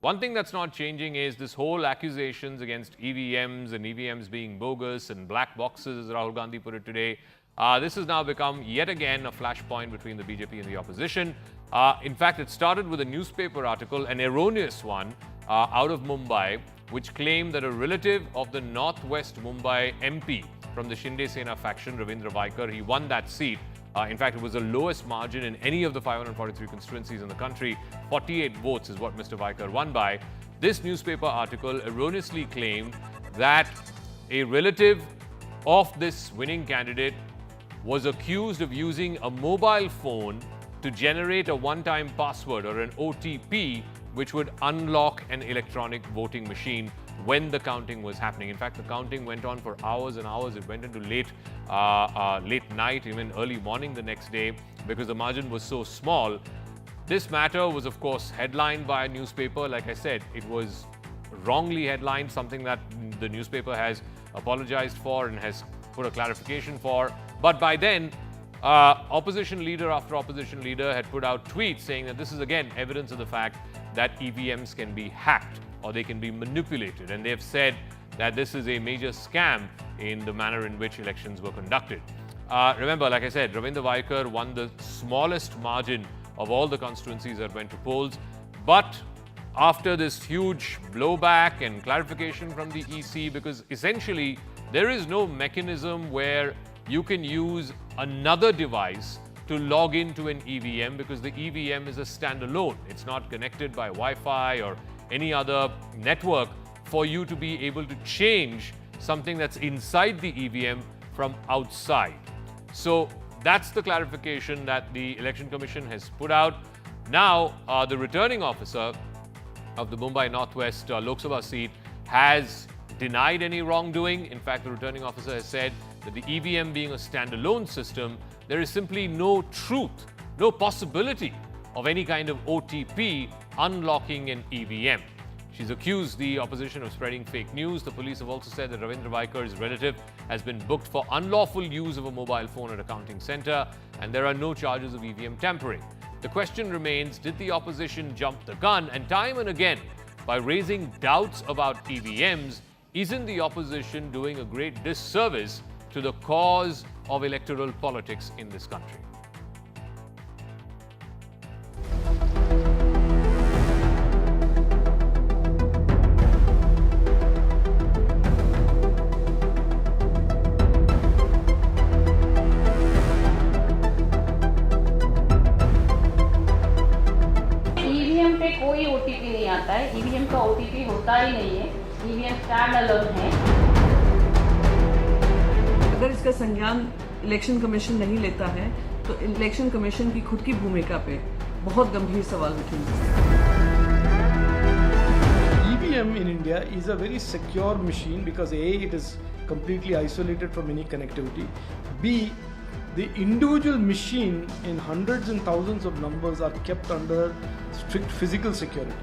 One thing that's not changing is this whole accusations against EVMs and EVMs being bogus and black boxes, as Rahul Gandhi put it today. This has now become yet again a flashpoint between the BJP and the opposition. In fact, it started with a newspaper article, an erroneous one, out of Mumbai, which claimed that a relative of the Northwest Mumbai MP from the Shiv Sena faction, Ravindra Waikar, he won that seat. In fact, it was the lowest margin in any of the 543 constituencies in the country. 48 votes is what Mr. Waikar won by. This newspaper article erroneously claimed that a relative of this winning candidate was accused of using a mobile phone to generate a one-time password or an OTP which would unlock an electronic voting machine when the counting was happening. In fact, the counting went on for hours and hours. It went into late night, even early morning the next day, because the margin was so small. This matter was, of course, headlined by a newspaper. Like I said, it was wrongly headlined, something that the newspaper has apologized for and has put a clarification for. But by then, opposition leader after opposition leader had put out tweets saying that this is, again, evidence of the fact that EVMs can be hacked or they can be manipulated. And they have said that this is a major scam in the manner in which elections were conducted. Remember, like I said, Ravindra Waikar won the smallest margin of all the constituencies that went to polls. But after this huge blowback and clarification from the EC, because essentially there is no mechanism where you can use another device to log into an EVM, because the EVM is a standalone. It's not connected by Wi-Fi or any other network for you to be able to change something that's inside the EVM from outside. So that's the clarification that the Election Commission has put out. Now, the returning officer of the Mumbai North West Lok Sabha seat has denied any wrongdoing. In fact, the returning officer has said that the EVM being a standalone system, there is simply no truth, no possibility of any kind of OTP unlocking an EVM. She's accused the opposition of spreading fake news. The police have also said that Ravindra Waikar's relative has been booked for unlawful use of a mobile phone at a counting center, and there are no charges of EVM tampering. The question remains, did the opposition jump the gun? And time and again, by raising doubts about EVMs, isn't the opposition doing a great disservice to the cause of electoral politics in this country? EVM पे कोई OTP नहीं आता है, EVM का OTP होता ही नहीं है, EVM stand alone है। अगर इसका संज्ञान इलेक्शन कमीशन नहीं लेता है तो इलेक्शन कमीशन की खुद की भूमिका पे बहुत गंभीर सवाल उठेंगे। EVM in India is a very secure machine because A, it is completely isolated from any connectivity. B, the individual machine in hundreds and thousands of numbers are kept under strict physical security.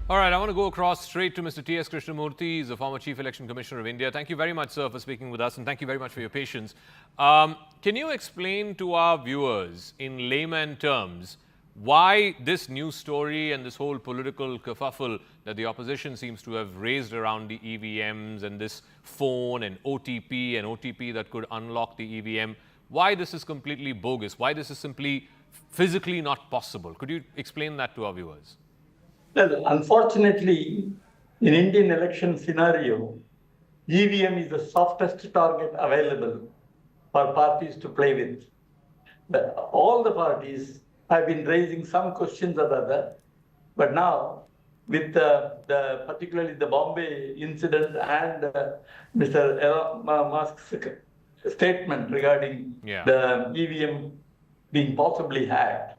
All right, I want to go across straight to Mr. T.S. Krishnamurthy. He's the former Chief Election Commissioner of India. Thank you very much, sir, for speaking with us, and thank you very much for your patience. Can you explain to our viewers in layman terms why this news story and this whole political kerfuffle that the opposition seems to have raised around the EVMs and this phone and OTP that could unlock the EVM, why this is completely bogus, why this is simply physically not possible? Could you explain that to our viewers? Well, unfortunately, in Indian election scenario, EVM is the softest target available for parties to play with. All the parties have been raising some questions or other, but now with particularly the Bombay incident and Mr. Elon Musk's statement regarding the EVM being possibly hacked,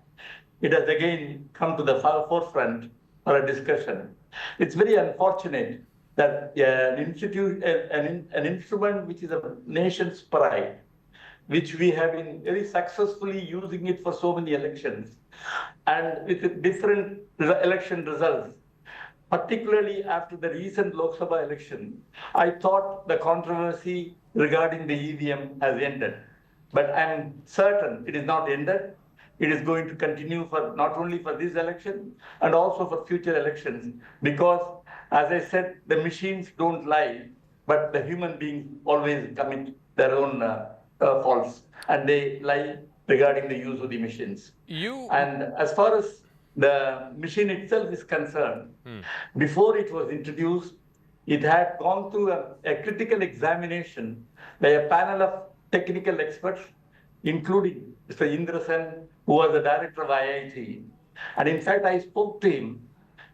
it has again come to the forefront for a discussion. It's very unfortunate that an instrument which is a nation's pride, which we have been very successfully using it for so many elections, and with different election results, particularly after the recent Lok Sabha election, I thought the controversy regarding the EVM has ended. but I'm certain it is not ended. It is going to continue for not only for this election and also for future elections, because, as I said, the machines don't lie, but the human beings always commit their own faults, and they lie regarding the use of the machines. And as far as the machine itself is concerned, before it was introduced, it had gone through a critical examination by a panel of technical experts, including Mr. Indra Sen, who was the director of IIT. And in fact, I spoke to him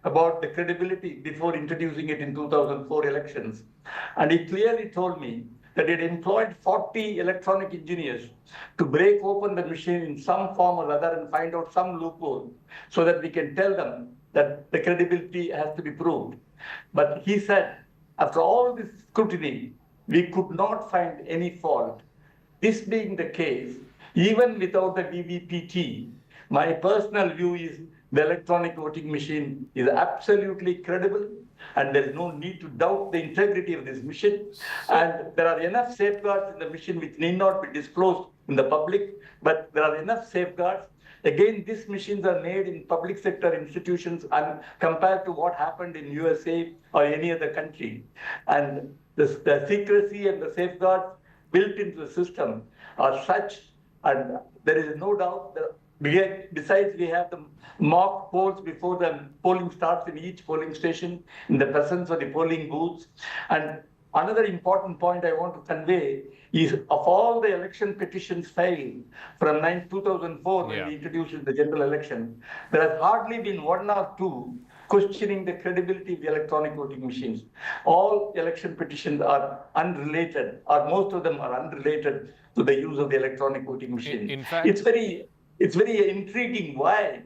about the credibility before introducing it in 2004 elections. And he clearly told me that it employed 40 electronic engineers to break open the machine in some form or other and find out some loophole so that we can tell them that the credibility has to be proved. But he said, after all this scrutiny, we could not find any fault. This being the case, even without the VVPT, my personal view is the electronic voting machine is absolutely credible, and there is no need to doubt the integrity of this machine. And there are enough safeguards in the machine which need not be disclosed in the public, but there are enough safeguards. Again, these machines are made in public sector institutions and compared to what happened in USA or any other country. And the secrecy and the safeguards built into the system are such, and there is no doubt that besides, we have the mock polls before the polling starts in each polling station in the presence of the polling booths. And another important point I want to convey is, of all the election petitions filed from 2004 when we introduced the general election, there has hardly been one or two questioning the credibility of the electronic voting machines. All election petitions are unrelated, or most of them are unrelated to the use of the electronic voting machine. In fact, it's very intriguing why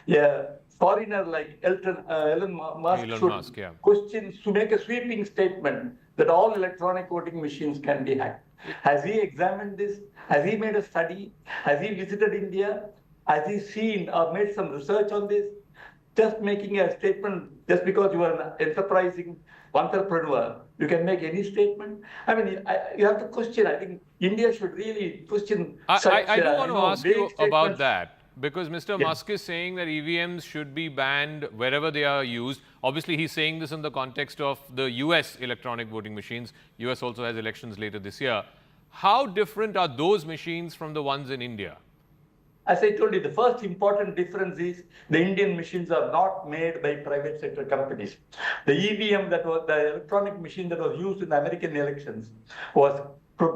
a foreigner like Elon Musk question, to make a sweeping statement that all electronic voting machines can be hacked. Has he examined this? Has he made a study? Has he visited India? Has he seen or made some research on this? Just making a statement, just because you are an enterprising entrepreneur, you can make any statement. I mean, you have to question. I think India should really question such. I do want to ask you about that, because Mr. Yes. Musk is saying that EVMs should be banned wherever they are used. Obviously, he's saying this in the context of the US electronic voting machines. US also has elections later this year. How different are those machines from the ones in India? As I told you, the first important difference is the Indian machines are not made by private sector companies. The EVM, that was the electronic machine that was used in the American elections, was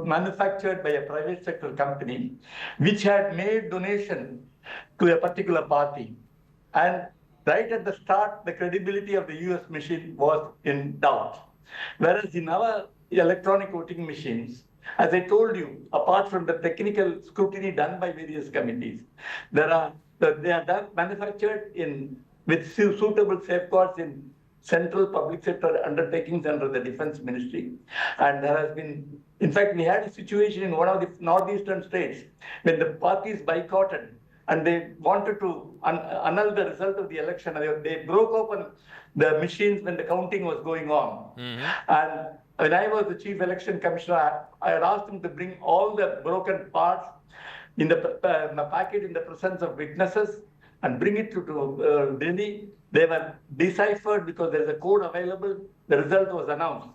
manufactured by a private sector company which had made donation to a particular party. And right at the start, the credibility of the US machine was in doubt. Whereas in our electronic voting machines, as I told you, apart from the technical scrutiny done by various committees, they are manufactured with suitable safeguards in central public sector undertakings under the Defense Ministry. And there has been, in fact, we had a situation in one of the northeastern states when the parties boycotted and they wanted to annul the result of the election. They broke open the machines when the counting was going on. And when I was the chief election commissioner, I had asked him to bring all the broken parts in the packet in the presence of witnesses and bring it to Delhi. They were deciphered because there is a code available. The result was announced.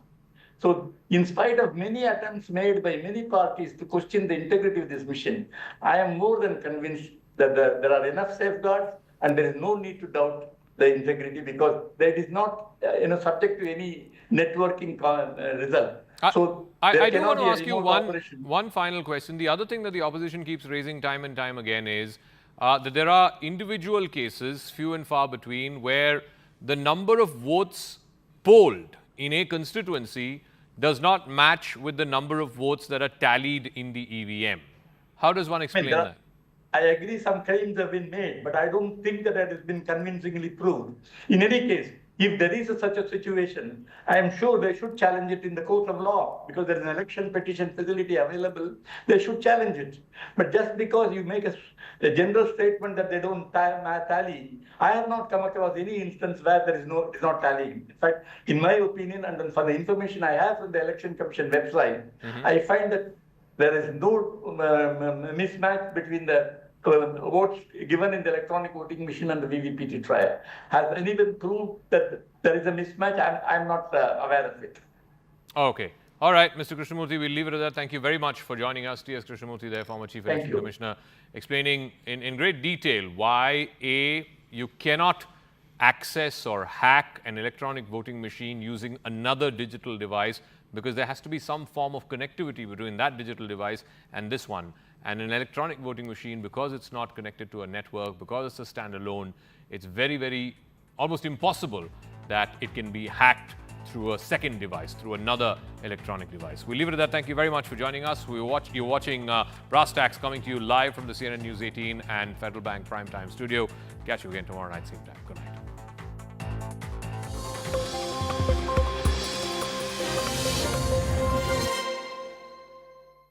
So in spite of many attempts made by many parties to question the integrity of this machine, I am more than convinced that there are enough safeguards and there is no need to doubt the integrity, because that is not subject to any networking result. So I do want to ask you one final question. The other thing that the opposition keeps raising time and time again is that there are individual cases, few and far between, where the number of votes polled in a constituency does not match with the number of votes that are tallied in the EVM. How does one explain that? I agree some claims have been made, but I don't think that has been convincingly proved. In any case, if there is such a situation, I am sure they should challenge it in the court of law, because there is an election petition facility available. They should challenge it. But just because you make a general statement that they don't tally, I have not come across any instance where there is not tallying. In fact, in my opinion, and for the information I have from the Election Commission website, I find that There is no mismatch between the votes given in the electronic voting machine and the VVPT trial. Has anyone proved that there is a mismatch? I'm not aware of it. Okay. All right, Mr. Krishnamurthy, we'll leave it at that. Thank you very much for joining us. T.S. Krishnamurthy, there, former Chief Election Commissioner, explaining in great detail why, A, you cannot access or hack an electronic voting machine using another digital device, because there has to be some form of connectivity between that digital device and this one. And an electronic voting machine, because it's not connected to a network, because it's a standalone, it's very, very almost impossible that it can be hacked through a second device, through another electronic device. We'll leave it at that. Thank you very much for joining us. You're watching Brass Tacks, coming to you live from the CNN News 18 and Federal Bank Primetime Studio. Catch you again tomorrow night, same time. Good night.